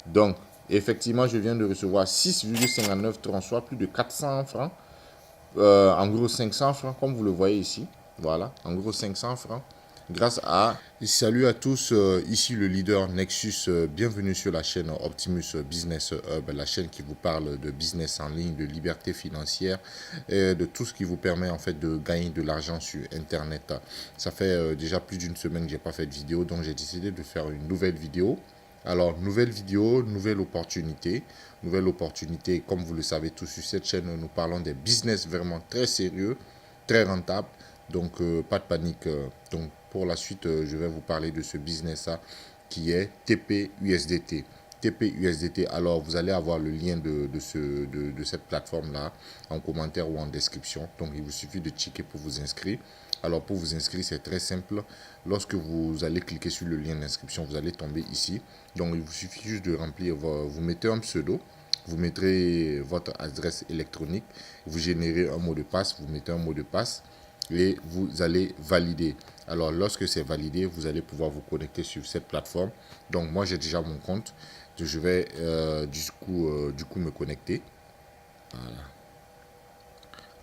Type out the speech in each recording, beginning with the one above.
Donc, effectivement, je viens de recevoir 6,59 troncs, soit plus de 400 francs. En gros, 500 francs, comme vous le voyez ici. Voilà, en gros, 500 francs. Grâce à... Salut à tous, ici le leader Nexus. Bienvenue sur la chaîne Optimus Business Hub, la chaîne qui vous parle de business en ligne, de liberté financière et de tout ce qui vous permet en fait de gagner de l'argent sur Internet. Ça fait déjà plus d'une semaine que j'ai pas fait de vidéo, donc j'ai décidé de faire une nouvelle vidéo. Alors, nouvelle vidéo, nouvelle opportunité. Nouvelle opportunité, comme vous le savez tous sur cette chaîne, nous parlons des business vraiment très sérieux, très rentables. Donc, pas de panique. Donc, pour la suite, je vais vous parler de ce business-là qui est TP-USDT. TP-USDT, alors vous allez avoir le lien de cette plateforme-là en commentaire ou en description. Donc, il vous suffit de checker pour vous inscrire. Alors, pour vous inscrire, c'est très simple. Lorsque vous allez cliquer sur le lien d'inscription, vous allez tomber ici. Donc, il vous suffit juste de remplir, vous mettez un pseudo, vous mettrez votre adresse électronique, vous générez un mot de passe, vous mettez un mot de passe et vous allez valider. Alors, lorsque c'est validé, vous allez pouvoir vous connecter sur cette plateforme. Donc, moi, j'ai déjà mon compte. Je vais du coup me connecter. Voilà.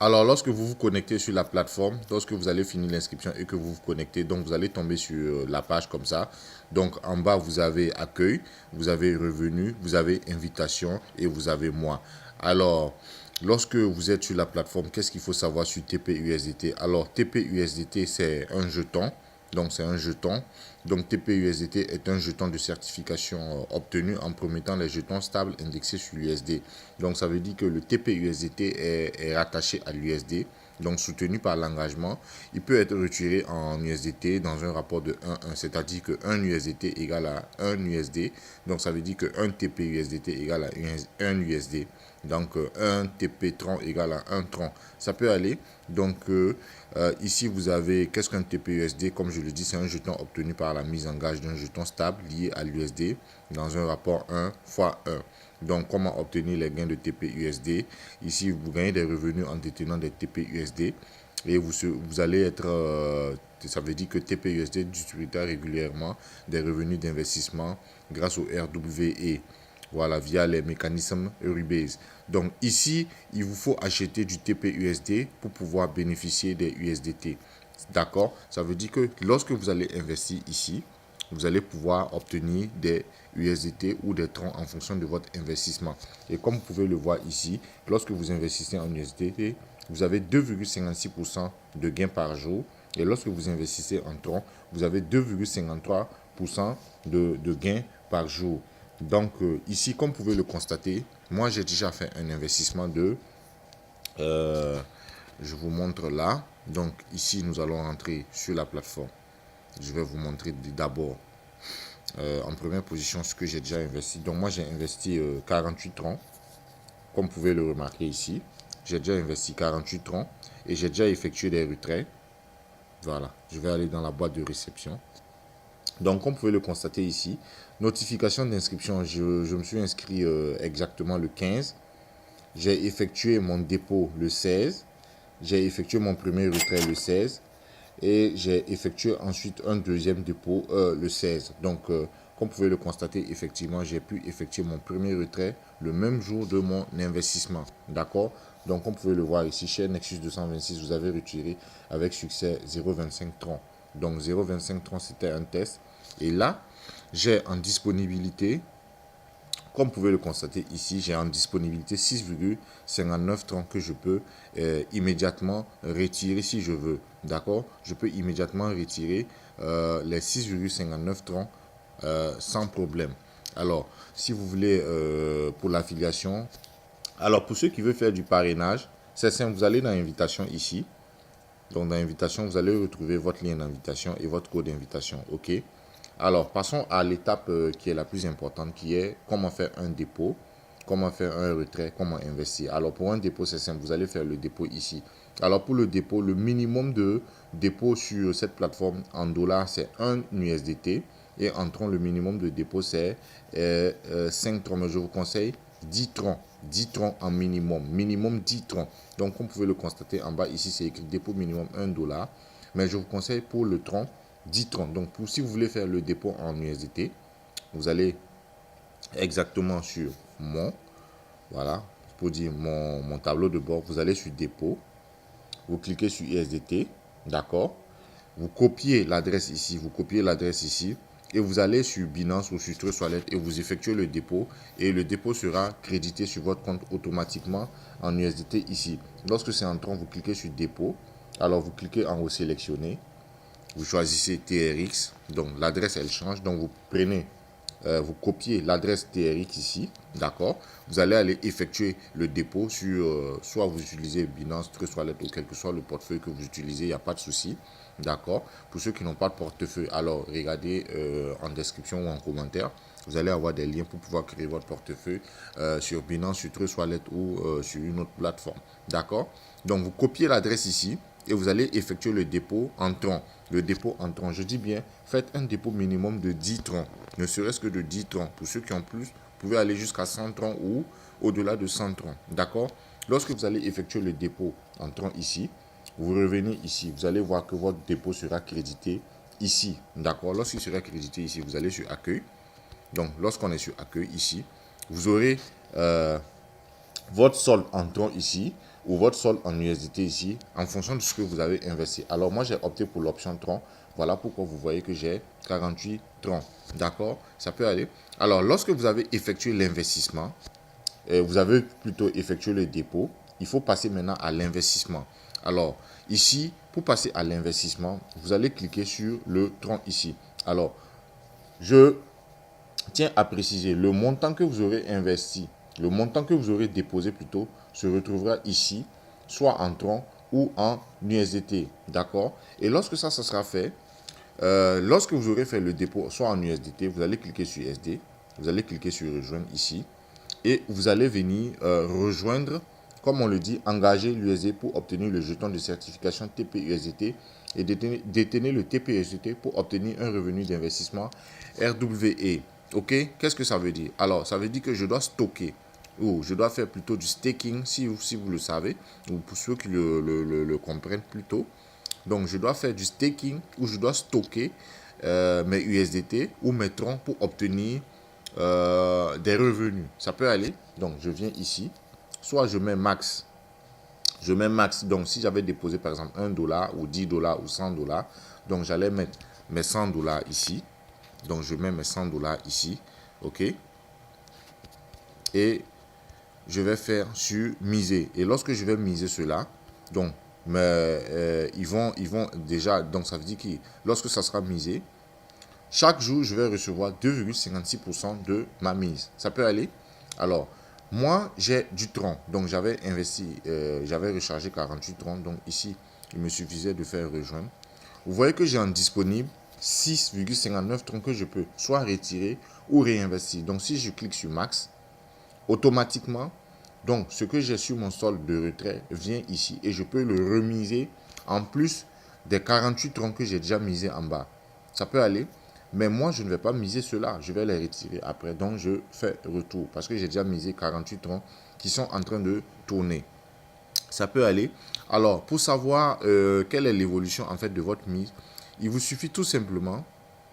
Alors, lorsque vous vous connectez sur la plateforme, lorsque vous allez finir l'inscription et que vous vous connectez, donc vous allez tomber sur la page comme ça. Donc, en bas, vous avez accueil, vous avez revenu, vous avez invitation et vous avez moi. Alors, lorsque vous êtes sur la plateforme, qu'est-ce qu'il faut savoir sur TP-USDT? Alors, TP-USDT, c'est un jeton. Donc, c'est un jeton. Donc, TP-USDT est un jeton de certification obtenu en promettant les jetons stables indexés sur l'USD. Donc, ça veut dire que le TP-USDT est rattaché à l'USD, donc soutenu par l'engagement. Il peut être retiré en USDT dans un rapport de 1-1, c'est-à-dire que 1 USDT égale à 1 USD. Donc, ça veut dire que 1 TP-USDT égale à 1 USD. Donc, 1 TP tron égale à 1 tron. Ça peut aller. Donc, ici, vous avez, qu'est-ce qu'un TP-USD? Comme je le dis, c'est un jeton obtenu par la mise en gage d'un jeton stable lié à l'USD dans un rapport 1 fois 1. Donc, comment obtenir les gains de TP-USD? Ici, vous gagnez des revenus en détenant des TP-USD et vous allez être, ça veut dire que TP-USD distribuera régulièrement des revenus d'investissement grâce au RWE. Voilà, via les mécanismes Euribase. Donc ici, il vous faut acheter du TP-USD pour pouvoir bénéficier des USDT. D'accord? Ça veut dire que lorsque vous allez investir ici, vous allez pouvoir obtenir des USDT ou des troncs en fonction de votre investissement. Et comme vous pouvez le voir ici, lorsque vous investissez en USDT, vous avez 2,56% de gains par jour. Et lorsque vous investissez en tronc, vous avez 2,53% de gains par jour. Donc ici, comme vous pouvez le constater, moi j'ai déjà fait un investissement de, je vous montre là. Donc ici, nous allons rentrer sur la plateforme. Je vais vous montrer d'abord en première position ce que j'ai déjà investi. Donc moi j'ai investi 48 troncs, comme vous pouvez le remarquer ici. J'ai déjà investi 48 troncs et j'ai déjà effectué des retraits. Voilà, je vais aller dans la boîte de réception. Donc, comme vous pouvez le constater ici, notification d'inscription, je me suis inscrit exactement le 15. J'ai effectué mon dépôt le 16. J'ai effectué mon premier retrait le 16. Et j'ai effectué ensuite un deuxième dépôt le 16. Donc, comme vous pouvez le constater, effectivement, j'ai pu effectuer mon premier retrait le même jour de mon investissement. D'accord? Donc, comme vous pouvez le voir ici, chez Nexus 226, vous avez retiré avec succès 0,25 troncs. Donc, 0,25 troncs, c'était un test. Et là, j'ai en disponibilité, comme vous pouvez le constater ici, j'ai en disponibilité 6,59 troncs que je peux immédiatement retirer si je veux. D'accord? Je peux immédiatement retirer les 6,59 troncs sans problème. Alors, si vous voulez pour l'affiliation, alors pour ceux qui veulent faire du parrainage, c'est simple, vous allez dans l'invitation ici. Donc dans l'invitation, vous allez retrouver votre lien d'invitation et votre code d'invitation. OK? Alors, passons à l'étape qui est la plus importante, qui est comment faire un dépôt, comment faire un retrait, comment investir. Alors, pour un dépôt, c'est simple, vous allez faire le dépôt ici. Alors, pour le dépôt, le minimum de dépôt sur cette plateforme en dollars, c'est 1 USDT. Et en tronc, le minimum de dépôt, c'est 5 troncs. Mais je vous conseille 10 troncs. 10 troncs en minimum. Minimum 10 troncs. Donc, comme vous pouvez le constater en bas, ici, c'est écrit dépôt minimum 1 dollar. Mais je vous conseille pour le tronc, 10 troncs. Donc, si vous voulez faire le dépôt en USDT, vous allez exactement sur mon, voilà, pour dire mon tableau de bord, vous allez sur dépôt, vous cliquez sur USDT, d'accord. Vous copiez l'adresse ici, et vous allez sur Binance ou sur Trust Wallet et vous effectuez le dépôt et le dépôt sera crédité sur votre compte automatiquement en USDT ici. Lorsque c'est entrant, vous cliquez sur dépôt, alors vous cliquez en haut sélectionner, vous choisissez TRX, donc l'adresse elle change, donc vous prenez vous copiez l'adresse TRX ici, d'accord. Vous allez aller effectuer le dépôt sur, soit vous utilisez Binance, Trust Wallet ou quel que soit le portefeuille que vous utilisez, il n'y a pas de souci, d'accord. Pour ceux qui n'ont pas de portefeuille, alors regardez en description ou en commentaire, vous allez avoir des liens pour pouvoir créer votre portefeuille sur Binance, sur Trust Wallet ou sur une autre plateforme, d'accord. Donc vous copiez l'adresse ici et vous allez effectuer le dépôt en tronc. Le dépôt en tronc, je dis bien, faites un dépôt minimum de 10 troncs, ne serait-ce que de 10 troncs. Pour ceux qui ont plus, vous pouvez aller jusqu'à 100 troncs ou au-delà de 100 troncs, d'accord. Lorsque vous allez effectuer le dépôt en tronc ici, vous revenez ici, vous allez voir que votre dépôt sera crédité ici, d'accord. Lorsqu'il sera crédité ici, vous allez sur accueil. Donc, lorsqu'on est sur accueil ici, vous aurez votre solde en tronc ici ou votre solde en USDT ici en fonction de ce que vous avez investi. Alors moi j'ai opté pour l'option tronc. Voilà pourquoi vous voyez que j'ai 48 troncs. D'accord, ça peut aller. Alors lorsque vous avez effectué l'investissement, vous avez plutôt effectué le dépôt, il faut passer maintenant à l'investissement. Alors ici, pour passer à l'investissement, vous allez cliquer sur le tronc ici. Alors je tiens à préciser, le montant que vous aurez investi, le montant que vous aurez déposé plutôt, se retrouvera ici, soit en tronc ou en USDT. D'accord. Et lorsque ça sera fait, lorsque vous aurez fait le dépôt, soit en USDT, vous allez cliquer sur USD, vous allez cliquer sur rejoindre ici, et vous allez venir rejoindre, comme on le dit, engager l'USD pour obtenir le jeton de certification TP-USDT et détenir le TP-USDT pour obtenir un revenu d'investissement RWE. Ok, qu'est-ce que ça veut dire? Alors, ça veut dire que je dois stocker ou je dois faire plutôt du staking, si vous le savez, ou pour ceux qui le comprennent plutôt. Donc, je dois faire du staking ou je dois stocker mes USDT ou mes troncs pour obtenir des revenus. Ça peut aller. Donc, je viens ici. Soit je mets max. Je mets max. Donc, si j'avais déposé par exemple $1 ou $10 ou $100, donc j'allais mettre mes $100 ici. Donc, je mets mes $100 ici. OK. Et je vais faire sur miser. Et lorsque je vais miser cela, donc, ils vont déjà, donc ça veut dire que lorsque ça sera misé, chaque jour, je vais recevoir 2,56% de ma mise. Ça peut aller. Alors, moi, j'ai du tronc. Donc, j'avais investi, j'avais rechargé 48 troncs. Donc, ici, il me suffisait de faire rejoindre. Vous voyez que j'ai en disponible 6,59 troncs que je peux soit retirer ou réinvestir. Donc, si je clique sur max, automatiquement, donc, ce que j'ai sur mon solde de retrait vient ici et je peux le remiser en plus des 48 troncs que j'ai déjà misé en bas. Ça peut aller. Mais moi, je ne vais pas miser cela. Je vais les retirer après. Donc, je fais retour parce que j'ai déjà misé 48 troncs qui sont en train de tourner. Ça peut aller. Alors, pour savoir quelle est l'évolution en fait de votre mise, il vous suffit tout simplement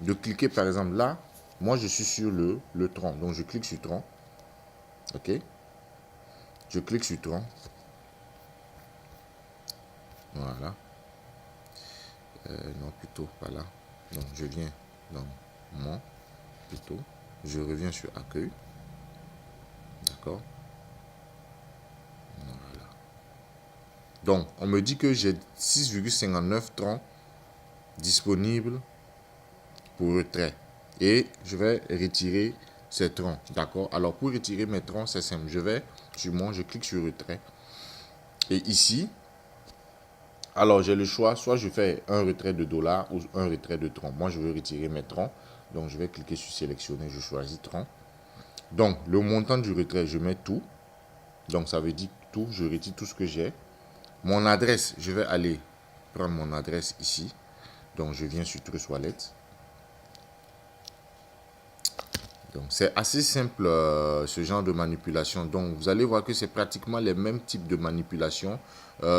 de cliquer par exemple là. Moi, je suis sur le tronc. Donc, je clique sur tronc. OK. Je clique sur tronc. Voilà. Non, plutôt pas là. Donc, je viens dans mon plutôt. Je reviens sur accueil. D'accord. Voilà. Donc, on me dit que j'ai 6,59 troncs disponibles pour retrait. Et je vais retirer ces troncs. D'accord. Alors, pour retirer mes troncs, c'est simple. Je vais sur moi, je clique sur retrait. Et ici, alors j'ai le choix. Soit je fais un retrait de dollars ou un retrait de troncs. Moi, je veux retirer mes troncs. Donc, je vais cliquer sur sélectionner. Je choisis troncs. Donc, le montant du retrait, je mets tout. Donc, ça veut dire tout. Je retire tout ce que j'ai. Mon adresse, je vais aller prendre mon adresse ici. Donc, je viens sur Trust Wallet. Donc, c'est assez simple ce genre de manipulation. Donc, vous allez voir que c'est pratiquement les mêmes types de manipulation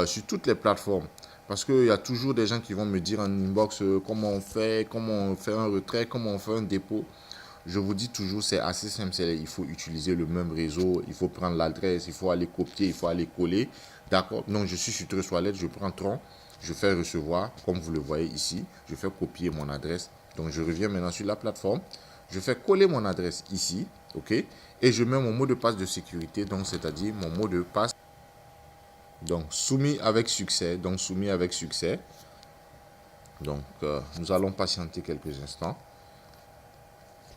sur toutes les plateformes. Parce qu'il y a toujours des gens qui vont me dire en inbox comment on fait un retrait, comment on fait un dépôt. je vous dis toujours, c'est assez simple. Il faut utiliser le même réseau, il faut prendre l'adresse, il faut aller copier, il faut aller coller. D'accord? Donc, je suis sur Trust Wallet, je prends Tron, je fais recevoir, comme vous le voyez ici. Je fais copier mon adresse. Donc, je reviens maintenant sur la plateforme. Je fais coller mon adresse ici, ok? Et je mets mon mot de passe de sécurité, donc c'est-à-dire mon mot de passe. Donc, soumis avec succès. Donc, soumis avec succès. Donc, nous allons patienter quelques instants.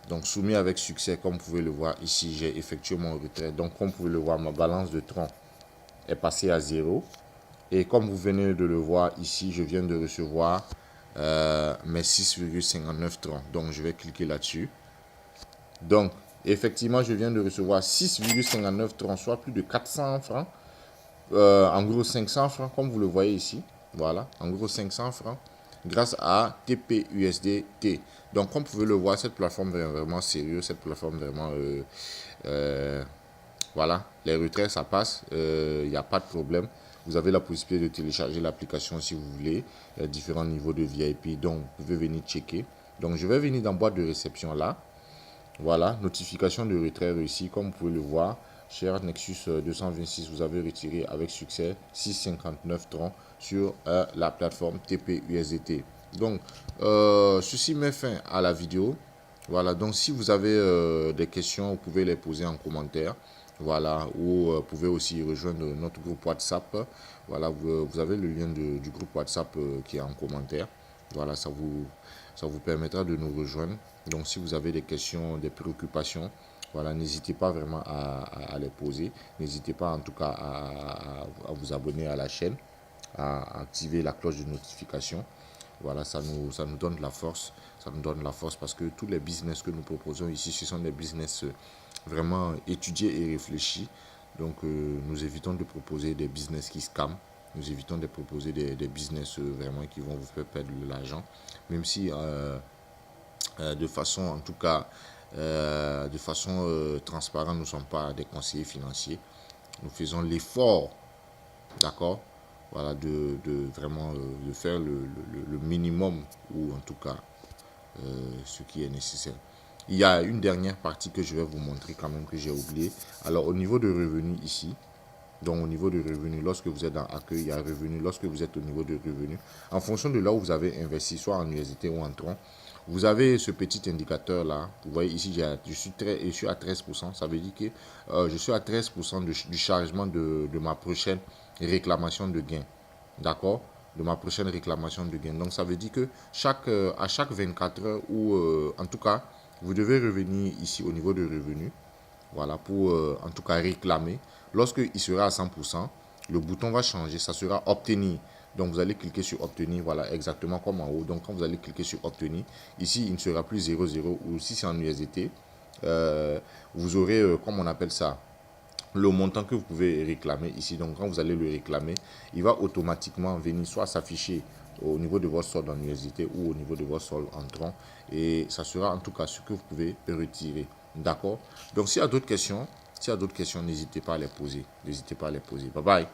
Donc, soumis avec succès, comme vous pouvez le voir ici, j'ai effectué mon retrait. Donc, comme vous pouvez le voir, ma balance de Tron est passée à 0. Et comme vous venez de le voir ici, je viens de recevoir mes 6,59 Tron. Donc, je vais cliquer là-dessus. Donc, effectivement, je viens de recevoir 6,59 Tron, soit plus de 400 francs. En gros, 500 francs, comme vous le voyez ici. Voilà, en gros, 500 francs grâce à TPUSDT. Donc, comme vous pouvez le voir, cette plateforme est vraiment sérieuse. Cette plateforme vraiment... voilà, les retraits, ça passe. Il n'y a pas de problème. Vous avez la possibilité de télécharger l'application si vous voulez. Il y a différents niveaux de VIP. Donc, vous pouvez venir checker. Donc, je vais venir dans boîte de réception là. Voilà, notification de retrait réussi. Comme vous pouvez le voir, cher Nexus 226, vous avez retiré avec succès 6,59 troncs sur la plateforme TPUSDT. Donc, ceci met fin à la vidéo. Voilà, donc si vous avez des questions, vous pouvez les poser en commentaire. Voilà, ou vous pouvez aussi rejoindre notre groupe WhatsApp. Voilà, vous avez le lien du groupe WhatsApp qui est en commentaire. Voilà, ça vous permettra de nous rejoindre. Donc, si vous avez des questions, des préoccupations, voilà, n'hésitez pas vraiment à les poser. N'hésitez pas en tout cas à vous abonner à la chaîne, à activer la cloche de notification. Voilà, ça nous donne de la force. Ça nous donne de la force parce que tous les business que nous proposons ici, ce sont des business vraiment étudiés et réfléchis. Donc, nous évitons de proposer des business qui scamment. Nous évitons de proposer des business vraiment qui vont vous faire perdre de l'argent. Même si, de façon, en tout cas, de façon transparente, nous ne sommes pas des conseillers financiers. Nous faisons l'effort, d'accord, voilà, de vraiment de faire le minimum ou en tout cas ce qui est nécessaire. Il y a une dernière partie que je vais vous montrer quand même que j'ai oublié. Alors au niveau de revenus ici, donc au niveau de revenus, lorsque vous êtes dans accueil, il y a revenus. Lorsque vous êtes au niveau de revenus, en fonction de là où vous avez investi, soit en USDT ou en Tron, vous avez ce petit indicateur là. Vous voyez ici, je suis à 13%. Ça veut dire que je suis à 13% du chargement de ma prochaine réclamation de gain. D'accord? De ma prochaine réclamation de gain. Donc ça veut dire que à chaque 24 heures ou en tout cas, vous devez revenir ici au niveau de revenus. Voilà, pour en tout cas réclamer. Lorsqu'il sera à 100%, le bouton va changer. Ça sera obtenir. Donc vous allez cliquer sur obtenir. Voilà, exactement comme en haut. Donc quand vous allez cliquer sur obtenir, ici il ne sera plus 00 ou si c'est en USDT, vous aurez, comme on appelle ça, le montant que vous pouvez réclamer ici. Donc quand vous allez le réclamer, il va automatiquement venir soit s'afficher au niveau de votre solde en USDT ou au niveau de votre solde en Tron. Et ça sera en tout cas ce que vous pouvez retirer. D'accord? Donc s'il y a d'autres questions, n'hésitez pas à les poser. N'hésitez pas à les poser. Bye bye.